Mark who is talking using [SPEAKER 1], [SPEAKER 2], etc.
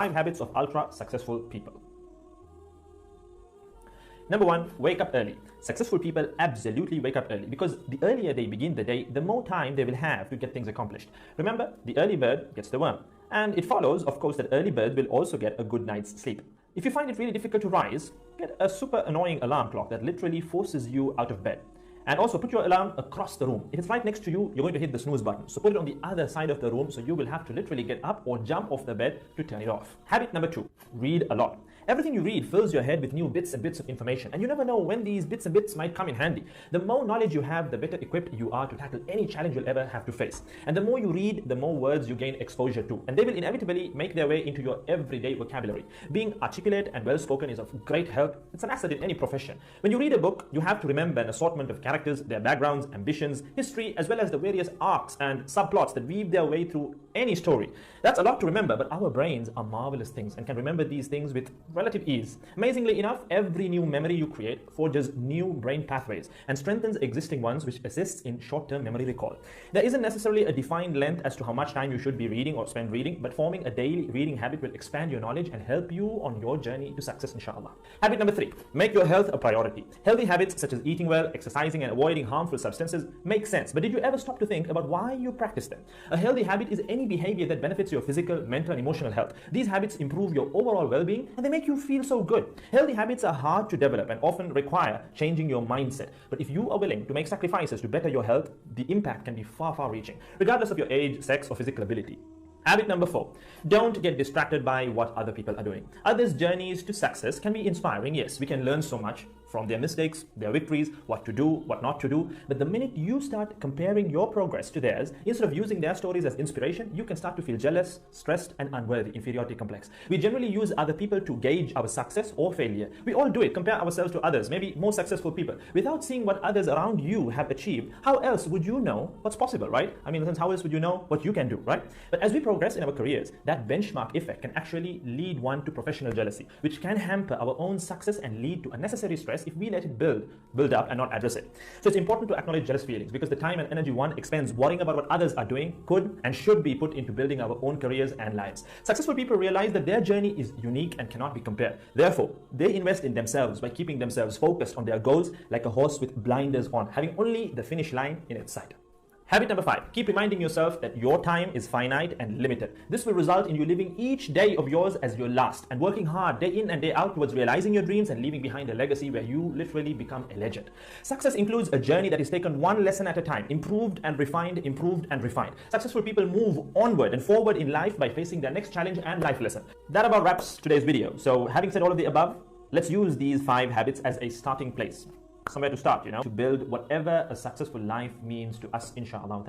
[SPEAKER 1] 5 habits of ultra successful people. Number 1, wake up early. Successful people absolutely wake up early because the earlier they begin the day, the more time they will have to get things accomplished. Remember, the early bird gets the worm. And it follows, of course, that early bird will also get a good night's sleep. If you find it really difficult to rise, get a super annoying alarm clock that literally forces you out of bed. And also put your alarm across the room. If it's right next to you, you're going to hit the snooze button. So put it on the other side of the room so you will have to literally get up or jump off the bed to turn it off. Habit number 2, read a lot. Everything you read fills your head with new bits and bits of information, and you never know when these bits and bits might come in handy. The more knowledge you have, the better equipped you are to tackle any challenge you'll ever have to face. And the more you read, the more words you gain exposure to, and they will inevitably make their way into your everyday vocabulary. Being articulate and well-spoken is of great help. It's an asset in any profession. When you read a book, you have to remember an assortment of characters, their backgrounds, ambitions, history, as well as the various arcs and subplots that weave their way through any story. That's a lot to remember, but our brains are marvelous things and can remember these things with relative ease. Amazingly enough, every new memory you create forges new brain pathways and strengthens existing ones, which assists in short-term memory recall. There isn't necessarily a defined length as to how much time you should be reading or spend reading, but forming a daily reading habit will expand your knowledge and help you on your journey to success, inshallah. Habit number 3, make your health a priority. Healthy habits such as eating well, exercising, and avoiding harmful substances make sense, but did you ever stop to think about why you practice them? A healthy habit is any behavior that benefits your physical, mental, and emotional health. These habits improve your overall well-being and they make you feel so good. Healthy habits are hard to develop and often require changing your mindset. But if you are willing to make sacrifices to better your health, the impact can be far, far reaching, regardless of your age, sex, or physical ability. Habit number 4, don't get distracted by what other people are doing. Others' journeys to success can be inspiring. Yes, we can learn so much from their mistakes, their victories, what to do, what not to do. But the minute you start comparing your progress to theirs, instead of using their stories as inspiration, you can start to feel jealous, stressed, and unworthy, inferiority complex. We generally use other people to gauge our success or failure. We all do it, compare ourselves to others, maybe more successful people. Without seeing what others around you have achieved, how else would you know what's possible, right? I mean, how else would you know what you can do, right? But as we progress in our careers, that benchmark effect can actually lead one to professional jealousy, which can hamper our own success and lead to unnecessary stress if we let it build up and not address it. So it's important to acknowledge jealous feelings because the time and energy one expends worrying about what others are doing could and should be put into building our own careers and lives. Successful people realize that their journey is unique and cannot be compared. Therefore, they invest in themselves by keeping themselves focused on their goals like a horse with blinders on, having only the finish line in its sight. Habit number 5, keep reminding yourself that your time is finite and limited. This will result in you living each day of yours as your last and working hard day in and day out towards realizing your dreams and leaving behind a legacy where you literally become a legend. Success includes a journey that is taken one lesson at a time, improved and refined, improved and refined. Successful people move onward and forward in life by facing their next challenge and life lesson. That about wraps today's video. So having said all of the above, let's use these 5 habits as a starting place. Somewhere to start, to build whatever a successful life means to us, inshallah.